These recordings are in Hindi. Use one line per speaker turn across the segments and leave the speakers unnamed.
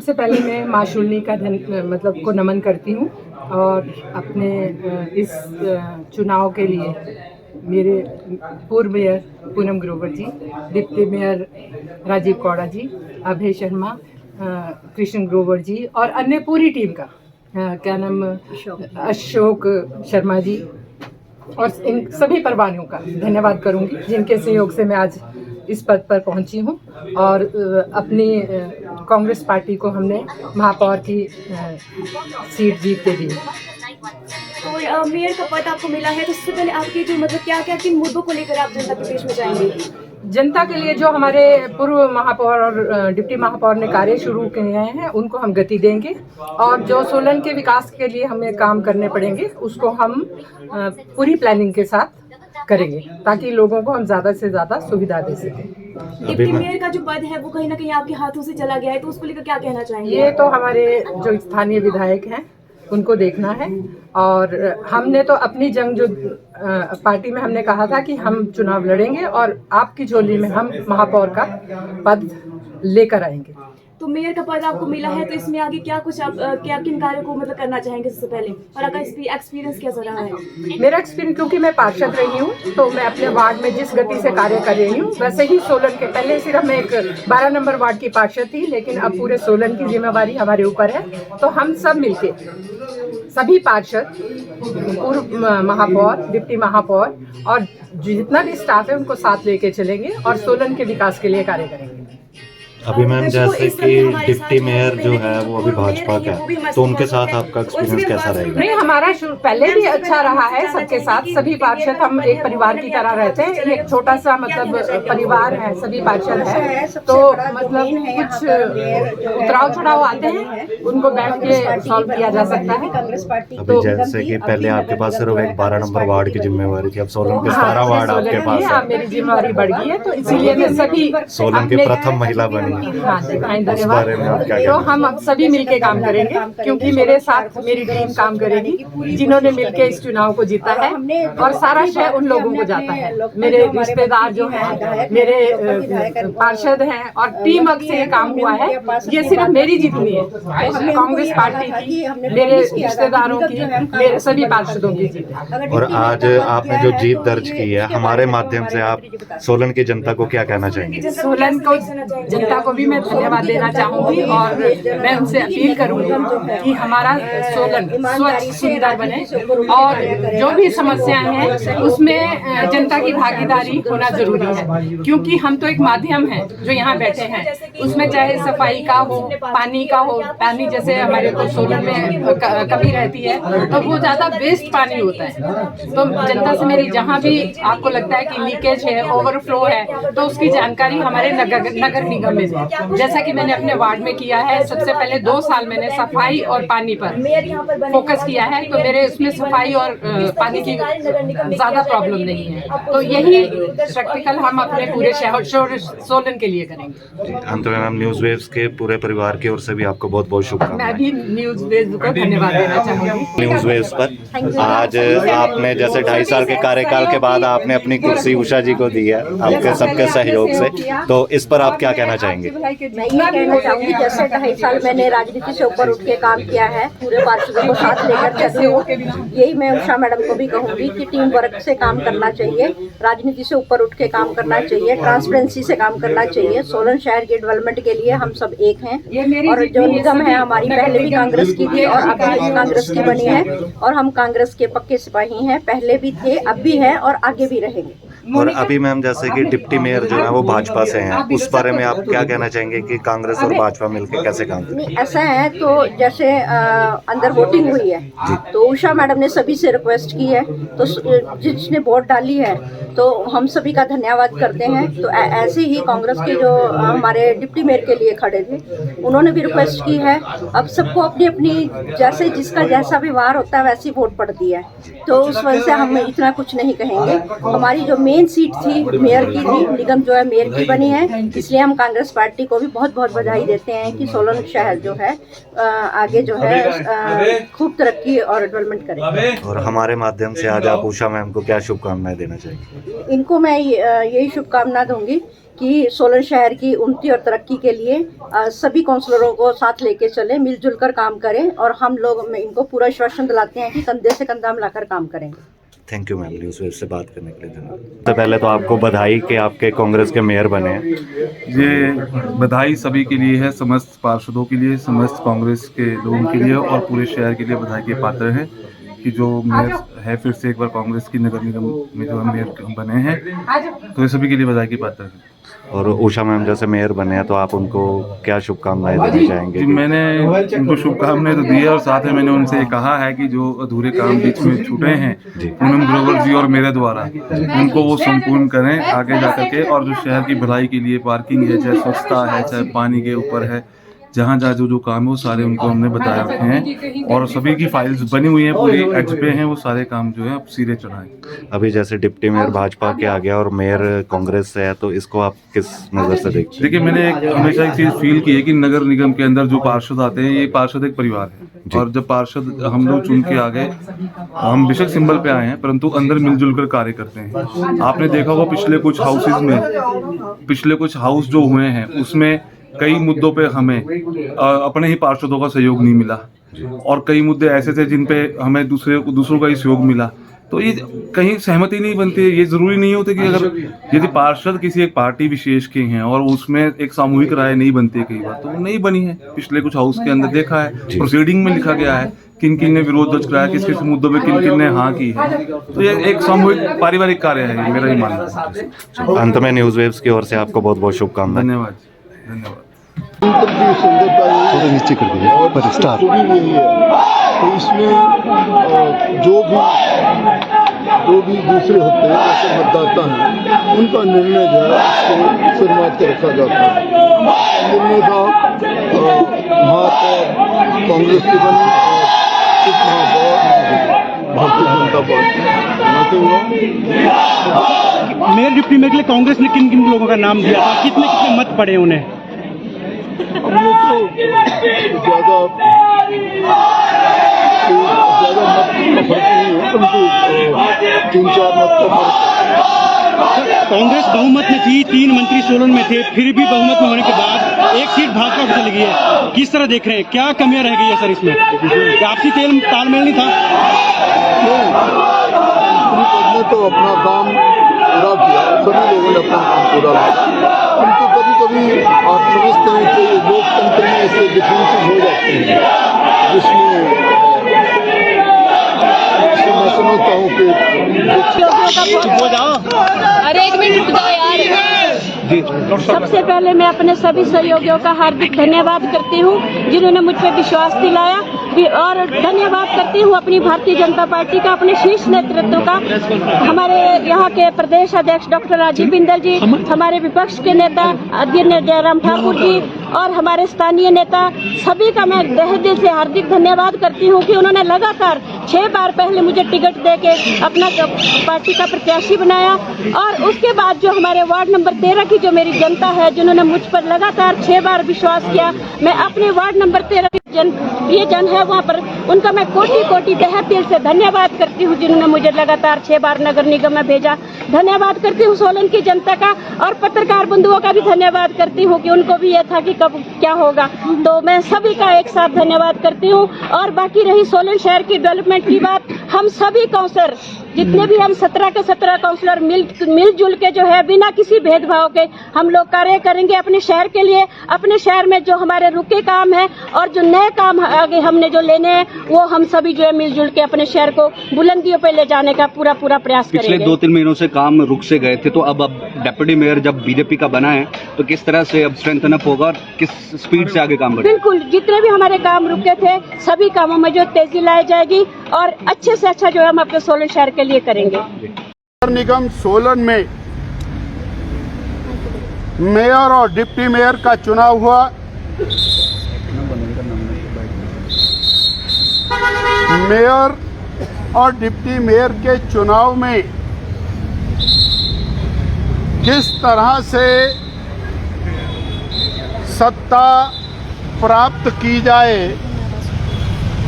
सबसे पहले मैं माँ शूलिनी का मतलब को नमन करती हूँ और अपने इस चुनाव के लिए मेरे पूर्व मेयर पूनम ग्रोवर जी, डिप्टी मेयर राजीव कौड़ा जी, अभय शर्मा, कृष्ण ग्रोवर जी और अन्य पूरी टीम का क्या नाम अशोक शर्मा जी और इन सभी परवानियों का धन्यवाद करूंगी जिनके सहयोग से मैं आज इस पद पर पहुंची हूं और अपनी कांग्रेस पार्टी को हमने महापौर की सीट जीत के दी।
तो मेयर का पद आपको मिला है तो सबसे पहले आपके जो मतलब क्या क्या किन मुद्दों को लेकर आप जनता के बीच में जाएंगे?
जनता के लिए जो हमारे पूर्व महापौर और डिप्टी महापौर ने कार्य शुरू किए हैं उनको हम गति देंगे और जो सोलन के विकास के लिए हमें काम करने पड़ेंगे उसको हम पूरी प्लानिंग के साथ करेंगे ताकि लोगों को हम ज़्यादा से ज़्यादा सुविधा दे सकें।
डिप्टी मेयर का जो पद है वो कहीं ना कहीं आपके हाथों से चला गया है तो उसको लेकर क्या कहना चाहेंगे?
ये तो हमारे जो स्थानीय विधायक हैं उनको देखना है और हमने तो अपनी जंग जो पार्टी में हमने कहा था कि हम चुनाव लड़ेंगे और आपकी झोली में हम महापौर का पद लेकर आएंगे।
तो मेयर का पद आपको मिला है तो इसमें आगे क्या कुछ आप क्या किन कार्यों को मतलब करना चाहेंगे सबसे पहले और आपका एक्सपीरियंस कैसा रहा है?
मेरा एक्सपीरियंस क्योंकि मैं पार्षद रही हूँ तो मैं अपने वार्ड में जिस गति से कार्य कर रही हूँ वैसे ही सोलन के पहले सिर्फ मैं एक 12 नंबर वार्ड की पार्षद थी लेकिन अब पूरे सोलन की जिम्मेवारी हमारे ऊपर है तो हम सब मिलके सभी पार्षद, पूर्व महापौर, डिप्टी महापौर और जितना भी स्टाफ है उनको साथ लेके चलेंगे और सोलन के विकास के लिए कार्य करेंगे।
अभी मैम जैसे कि डिप्टी मेयर जो है वो अभी भाजपा का है तो उनके साथ आपका एक्सपीरियंस कैसा रहेगा?
नहीं, हमारा पहले भी अच्छा रहा है सबके साथ। सभी पार्षद हम एक परिवार की तरह रहते हैं। ये एक छोटा सा मतलब परिवार है, सभी पार्षद है तो मतलब कुछ उतराव चढ़ाव आते हैं उनको बैठ के सॉल्व किया जा सकता है।
अभी जैसे कि पहले आपके पास सिर्फ एक 12 नंबर वार्ड की जिम्मेवारी थी, अब सोलन के 17 वार्ड आपके पास है।
मेरी जिम्मेवारी बढ़ गई है तो इसीलिए मैं सभी
सोलन की प्रथम महिला बनी।
धन्यवाद। तो हम अब सभी मिलके काम करेंगे क्योंकि मेरे साथ मेरी टीम काम करेगी जिन्होंने मिलके इस चुनाव को जीता है और सारा श्रेय उन लोगों को जाता है। मेरे रिश्तेदार जो हैं, मेरे पार्षद हैं और टीम वर्क से ये काम हुआ है। ये सिर्फ मेरी जीत नहीं है, कांग्रेस पार्टी की, मेरे रिश्तेदारों की, मेरे सभी पार्षदों की जीत है।
और आज आपने जो जीत दर्ज की है हमारे माध्यम से आप सोलन की जनता को क्या कहना चाहेंगे?
सोलन को जनता को भी मैं धन्यवाद देना चाहूंगी और मैं उनसे अपील करूंगी कि हमारा सोलन स्वच्छ सुंदर बने और जो भी समस्याएं हैं उसमें जनता की भागीदारी होना जरूरी है क्योंकि हम तो एक माध्यम है जो यहाँ बैठे हैं। उसमें चाहे सफाई का हो, पानी का हो, पानी जैसे हमारे तो सोलन में कमी रहती है तो वो ज्यादा वेस्ट पानी होता है। तो जनता से मेरी जहाँ भी आपको लगता है कि लीकेज है, ओवरफ्लो है तो उसकी जानकारी हमारे नगर निगम में दे। जैसा कि मैंने अपने वार्ड में किया है, सबसे पहले 2 साल मैंने सफाई और पानी पर फोकस किया है तो मेरे उसमें सफाई और पानी की ज्यादा प्रॉब्लम नहीं है। तो यही प्रैक्टिकल हम अपने पूरे शहर सोलन के लिए करेंगे।
अंत में मैम न्यूज़ वेव्स के पूरे परिवार की ओर से भी आपको बहुत बहुत शुभकामनाएं।
मैं भी न्यूज़ वेव्स को धन्यवाद देना चाहूंगी।
न्यूज़ वेव्स पर आज आपने जैसे 2.5 साल के कार्यकाल के बाद आपने अपनी कुर्सी उषा जी को दी है आपके सबके सहयोग से, तो इस पर आप क्या कहना चाहेंगे?
मैं ये कहना चाहूँगी जैसे 2.5 साल मैंने राजनीति से ऊपर उठ के काम किया है, पूरे पार्षदों को साथ लेकर चलती हूँ। यही मैं उषा मैडम को भी कहूँगी कि टीम वर्क से काम करना चाहिए, राजनीति से ऊपर उठ के काम करना चाहिए, ट्रांसपेरेंसी से काम करना चाहिए। सोलन शहर के डेवलपमेंट के लिए हम सब एक हैं और जो निगम है हमारी पहले भी कांग्रेस की थी और अब भी कांग्रेस की बनी है और हम कांग्रेस के पक्के सिपाही हैं, पहले भी थे, अब भी हैं और आगे भी रहेंगे।
और अभी मैम जैसे कि डिप्टी मेयर जो है वो भाजपा से हैं, उस बारे में आप क्या कहना चाहेंगे कि कांग्रेस और भाजपा मिलकर कैसे काम करें?
नहीं, ऐसा है तो जैसे अंदर वोटिंग हुई है तो उषा मैडम ने सभी से रिक्वेस्ट की है तो जिसने वोट डाली है तो हम सभी का धन्यवाद करते हैं। तो ऐसे ही कांग्रेस के जो हमारे डिप्टी मेयर के लिए खड़े थे उन्होंने भी रिक्वेस्ट की है। अब सबको अपनी अपनी जैसे जिसका जैसा व्यवहार होता है वैसी वोट पड़ती है तो उस वजह से हम इतना कुछ नहीं कहेंगे। हमारी जो मेन मेन सीट थी मेयर की थी, निगम जो है मेयर की बनी है, इसलिए हम कांग्रेस पार्टी को भी बहुत बहुत बधाई देते हैं कि सोलन शहर जो है आगे जो है खूब तरक्की और डेवलपमेंट करे।
और हमारे माध्यम से आज आप उषा मैम को क्या शुभकामनाएं देना चाहेंगे?
इनको मैं यही शुभकामना दूंगी कि सोलन शहर की उन्नति और तरक्की के लिए सभी काउंसलरों को साथ लेके चले, मिलजुल कर काम करें, और हम लोग इनको पूरा आश्वासन दिलाते हैं कि कंधे से कंधा मिलाकर काम करेंगे।
Thank you ma'am, news web से बात करने के लिए धन्यवाद। सबसे पहले तो आपको बधाई कि आपके कांग्रेस के मेयर बने हैं।
ये बधाई सभी के लिए है, समस्त पार्षदों के लिए, समस्त कांग्रेस के लोगों के लिए और पूरे शहर के लिए बधाई के पात्र हैं कि जो मेयर है फिर से एक बार कांग्रेस की नगर निगम में जो हम मेयर बने हैं, तो ये सभी के लिए बधाई के पात्र हैं।
और उषा मैम जैसे मेयर बने हैं तो आप उनको क्या शुभकामनाएं देना चाहेंगे?
मैंने उनको शुभकामनाएं तो दी है और साथ में मैंने उनसे कहा है कि जो अधूरे काम बीच में छूटे हैं पूनम ग्रोवर जी और मेरे द्वारा, उनको वो संपूर्ण करें आगे जा करके, और जो शहर की भलाई के लिए पार्किंग है, चाहे स्वच्छता है, चाहे पानी के ऊपर है, जहाँ जहाँ जो काम है वो सारे उनको हमने बता रखे हैं और सभी की फाइल्स बनी हुई हैं, पूरी एज पे हैं, वो सारे काम जो है अब सिरे चढ़ाएं।
अभी जैसे डिप्टी मेयर भाजपा के आ गया और मेयर कांग्रेस से है, तो इसको आप किस नज़र से देखते हैं?
देखिए, मैंने हमेशा एक चीज़ फील की है कि नगर निगम के अंदर जो पार्षद आते हैं, ये पार्षद एक परिवार है, और जब पार्षद हम लोग चुन के आ गए, हम बेशक सिंबल पे आए हैं परंतु अंदर मिलजुल कर कार्य करते हैं। आपने देखा होगा पिछले कुछ हाउसेज में, पिछले कुछ हाउस जो हुए हैं उसमें कई मुद्दों पे हमें अपने ही पार्षदों का सहयोग नहीं मिला, और कई मुद्दे ऐसे थे जिन पे हमें दूसरों का ही सहयोग मिला। तो ये कहीं सहमति नहीं बनती। ये जरूरी नहीं होता कि अगर यदि पार्षद किसी एक पार्टी विशेष के हैं और उसमें एक सामूहिक राय नहीं बनती, कई बार तो वो नहीं बनी है। पिछले कुछ हाउस के अंदर देखा है, प्रोसीडिंग में लिखा गया है किन किन ने विरोध दर्ज कराया, किस किस मुद्दों पे किन किन ने हाँ की है। तो ये एक सामूहिक पारिवारिक कार्य है, मेरा ही मानना है।
अंत में न्यूज़ वेव्स की ओर से आपको बहुत बहुत शुभकामनाएं।
धन्यवाद, धन्यवाद।
की सुंदरता नीचे कर दीजिए पर स्टार यही है। तो इसमें जो भी दूसरे होते हैं, जैसे मतदाता हैं, उनका निर्णय जो है उसको शुरुआत से रखा जाता है। निर्णय था महापौर कांग्रेस की बनी और उप महापौर Bharatiya Janata party.
Mayor deputy mayor के लिए कांग्रेस ने किन किन लोगों का नाम दिया था, कितने कितने मत पड़े उन्हें?
हम लोग तो ज़्यादा मत का फर्क नहीं है, परंतु 3-4 मत का फर्क।
कांग्रेस बहुमत में थी, 3 मंत्री सोलन में थे, फिर भी बहुमत में होने के बाद एक सीट भाजपा को चली गई है। किस तरह देख रहे हैं, क्या कमियां रह गई है सर इसमें? आपसी तालमेल नहीं था?
ने तो अपना काम पूरा किया, सभी लोगों ने अपना काम पूरा किया, परंतु कभी आप समझते हैं कि लोकतंत्र में ऐसे डिफरेंसेस हो जाते हैं जिसमें मैं समझता हूँ कि
अरे एक मिनट रुक जाओ यार। सबसे पहले मैं अपने सभी सहयोगियों का हार्दिक धन्यवाद करती हूँ जिन्होंने मुझ पर विश्वास दिलाया, और धन्यवाद करती हूँ अपनी भारतीय जनता पार्टी का, अपने शीर्ष नेतृत्व का, हमारे यहाँ के प्रदेश अध्यक्ष डॉक्टर राजीव बिंदल जी, हमारे विपक्ष के नेता आदरणीय जयराम ठाकुर जी और हमारे स्थानीय नेता, सभी का मैं तहे दिल से हार्दिक धन्यवाद करती हूँ कि उन्होंने लगातार 6 बार पहले मुझे टिकट देके अपना पार्टी का प्रत्याशी बनाया, और उसके बाद जो हमारे वार्ड नंबर 13 की जो मेरी जनता है जिन्होंने मुझ पर लगातार 6 बार विश्वास किया, मैं अपने वार्ड नंबर 13 की ये जन है वहाँ पर उनका मैं कोटि कोटि तहे दिल से धन्यवाद करती हूँ जिन्होंने मुझे लगातार 6 बार नगर निगम में भेजा। धन्यवाद करती हूँ सोलन की जनता का, और पत्रकार बंधुओं का भी धन्यवाद करती हूँ कि उनको भी यह था कि कब क्या होगा। तो मैं सभी का एक साथ धन्यवाद करती हूँ। और बाकी रही सोलन शहर की डेवलपमेंट की बात, हम सभी काउंसलर जितने भी हम 17 के 17 काउंसलर मिलजुल के जो है बिना किसी भेदभाव के हम लोग कार्य करेंगे अपने शहर के लिए। अपने शहर में जो हमारे रुके काम है और जो नए काम आगे हमने जो लेने हैं वो हम सभी जो है मिलजुल के अपने शहर को बुलंदियों पे ले जाने का पूरा प्रयास करेंगे।
पिछले 2-3 महीनों से काम रुक से गए थे, तो अब डेप्यूटी मेयर जब बीजेपी का बना है तो किस तरह से अब स्ट्रेंथन अप होगा और किस स्पीड से आगे काम बढ़ेगा?
बिल्कुल, जितने भी हमारे काम रुके थे सभी कामों में जो तेजी लाई जाएगी और अच्छे से अच्छा जो है हम अपने सोलन शहर के लिए करेंगे।
नगर निगम सोलन में मेयर और डिप्टी मेयर का चुनाव हुआ। मेयर और डिप्टी मेयर के चुनाव में किस तरह से सत्ता प्राप्त की जाए,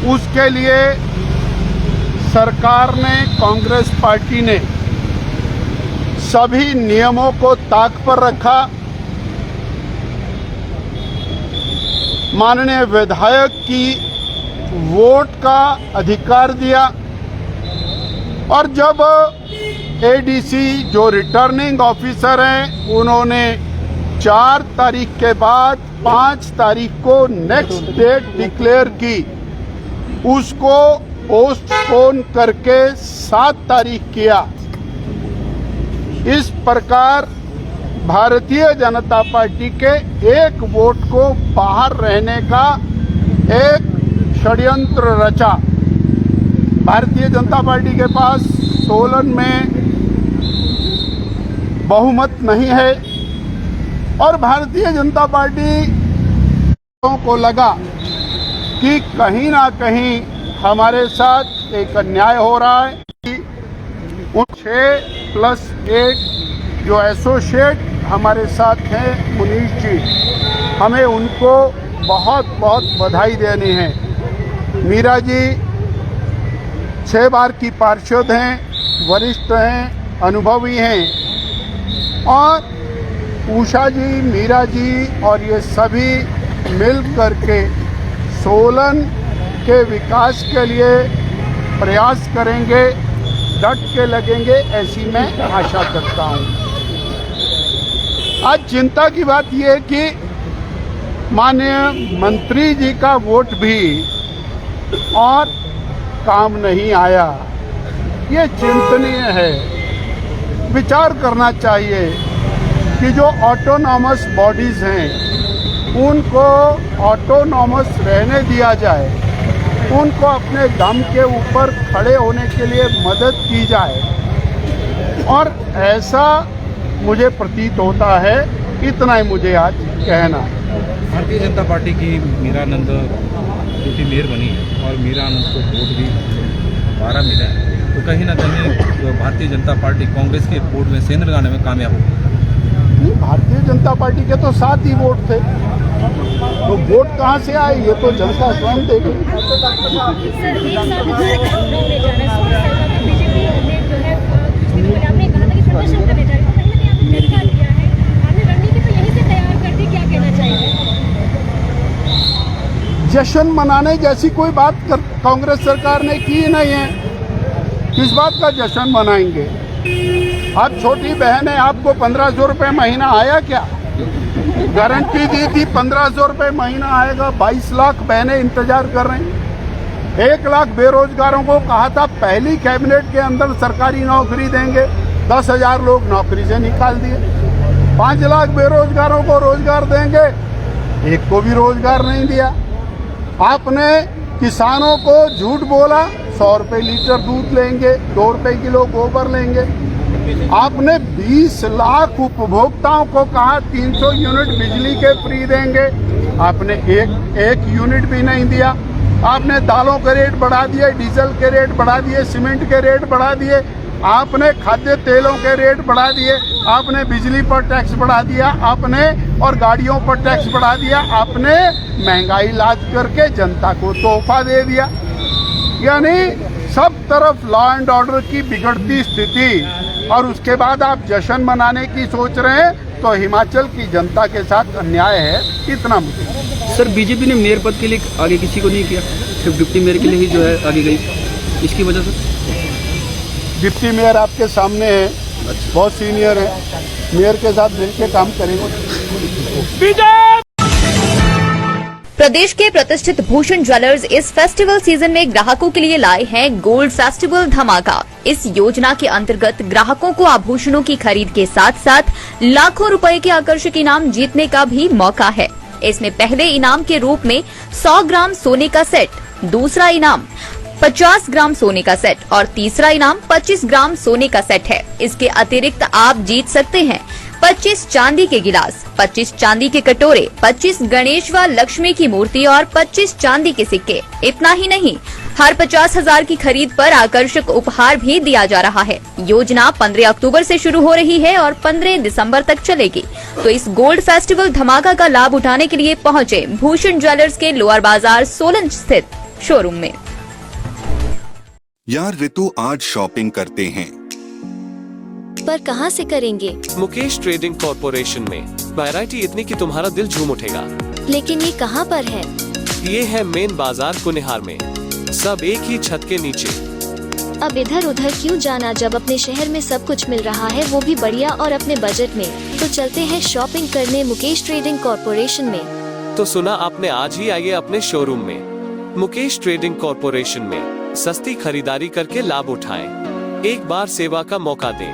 उसके लिए सरकार ने, कांग्रेस पार्टी ने सभी नियमों को ताक पर रखा। माननीय विधायक की वोट का अधिकार दिया और जब एडीसी जो रिटर्निंग ऑफिसर हैं, उन्होंने 4 तारीख के बाद 5 तारीख को नेक्स्ट डेट डिक्लेयर की, उसको पोस्टपोन करके 7 तारीख किया। इस प्रकार भारतीय जनता पार्टी के एक वोट को बाहर रहने का एक षड्यंत्र रचा। भारतीय जनता पार्टी के पास सोलन में बहुमत नहीं है और भारतीय जनता पार्टी को लगा कि कहीं ना कहीं हमारे साथ एक अन्याय हो रहा है। 6+8 जो एसोसिएट हमारे साथ हैं, मुनीश जी, हमें उनको बहुत बहुत बधाई देनी है। मीरा जी 6 बार की पार्षद हैं, वरिष्ठ हैं, अनुभवी हैं और उषा जी, मीरा जी और ये सभी मिल करके सोलन के विकास के लिए प्रयास करेंगे, डट के लगेंगे, ऐसी मैं आशा करता हूँ। आज चिंता की बात यह है कि माननीय मंत्री जी का वोट भी और काम नहीं आया। ये चिंतनीय है। विचार करना चाहिए कि जो ऑटोनॉमस बॉडीज हैं उनको ऑटोनॉमस रहने दिया जाए, उनको अपने दम के ऊपर खड़े होने के लिए मदद की जाए और ऐसा मुझे प्रतीत होता है। इतना ही मुझे आज कहना है।
भारतीय जनता पार्टी की मीरा आनंद जो कि मेयर बनी है और मीरा आनंद को वोट भी 12 मिले हैं, तो कहीं ना कहीं भारतीय जनता पार्टी कांग्रेस के वोट में सेंध लगाने में कामयाब हो।
भारतीय जनता पार्टी के तो 7 ही वोट थे, तो वोट कहाँ से आए ये तो जनता स्वयं देगी। जश्न मनाने जैसी कोई बात कांग्रेस सरकार ने की नहीं है। किस बात का जश्न मनाएंगे? आप छोटी बहन है, आपको 1500 रुपये महीना आया क्या? गारंटी दी थी 1500 रुपये महीना आएगा। 22 लाख बहनें इंतजार कर रही हैं। 1 लाख बेरोजगारों को कहा था पहली कैबिनेट के अंदर सरकारी नौकरी देंगे, 10,000 लोग नौकरी से निकाल दिए। 5 लाख बेरोजगारों को रोजगार देंगे, एक को भी रोजगार नहीं दिया। आपने किसानों को झूठ बोला, 100 रुपये लीटर दूध लेंगे, 2 रुपये किलो गोबर लेंगे। आपने 20 लाख उपभोक्ताओं को कहा 300 यूनिट बिजली के फ्री देंगे, आपने एक यूनिट भी नहीं दिया। आपने दालों के रेट बढ़ा दिए, डीजल के रेट बढ़ा दिए, सीमेंट के रेट बढ़ा दिए, आपने खाद्य तेलों के रेट बढ़ा दिए, आपने बिजली पर टैक्स बढ़ा दिया, आपने और गाड़ियों पर टैक्स बढ़ा दिया, आपने महंगाई लाद करके जनता को तोहफा दे दिया। यानी सब तरफ लॉ एंड ऑर्डर की बिगड़ती स्थिति और उसके बाद आप जश्न मनाने की सोच रहे हैं, तो हिमाचल की जनता के साथ अन्याय है। इतना मुझे।
सर, बीजेपी ने मेयर पद के लिए आगे किसी को नहीं किया, सिर्फ डिप्टी मेयर के लिए ही जो है आगे गई, इसकी वजह से?
डिप्टी मेयर आपके सामने है, बहुत सीनियर है, मेयर के साथ मिलकर काम करेंगे।
प्रदेश के प्रतिष्ठित भूषण ज्वेलर्स इस फेस्टिवल सीजन में ग्राहकों के लिए लाए हैं गोल्ड फेस्टिवल धमाका। इस योजना के अंतर्गत ग्राहकों को आभूषणों की खरीद के साथ साथ लाखों रुपए के आकर्षक इनाम जीतने का भी मौका है। इसमें पहले इनाम के रूप में 100 ग्राम सोने का सेट, दूसरा इनाम 50 ग्राम सोने का सेट और तीसरा इनाम 25 ग्राम सोने का सेट है। इसके अतिरिक्त आप जीत सकते हैं 25 चांदी के गिलास, 25 चांदी के कटोरे, 25 गणेश व लक्ष्मी की मूर्ति और 25 चांदी के सिक्के। इतना ही नहीं, हर 50,000 की खरीद पर आकर्षक उपहार भी दिया जा रहा है। योजना 15 अक्टूबर से शुरू हो रही है और 15 दिसंबर तक चलेगी। तो इस गोल्ड फेस्टिवल धमाका का लाभ उठाने के लिए पहुंचे भूषण ज्वेलर्स के लोअर बाजार सोलन स्थित शोरूम में।
यार रितु, आज शॉपिंग करते हैं,
पर कहां से करेंगे?
मुकेश ट्रेडिंग कॉर्पोरेशन में वैरायटी इतनी कि तुम्हारा दिल झूम उठेगा।
लेकिन ये कहां पर है?
ये है मेन बाजार कुनिहार में, सब एक ही छत के नीचे।
अब इधर उधर क्यों जाना जब अपने शहर में सब कुछ मिल रहा है, वो भी बढ़िया और अपने बजट में। तो चलते हैं शॉपिंग करने मुकेश ट्रेडिंग कॉर्पोरेशन में।
तो सुना आपने, आज ही आइए अपने शोरूम में मुकेश ट्रेडिंग कॉर्पोरेशन में सस्ती खरीदारी करके लाभ उठाएं। एक बार सेवा का मौका दें।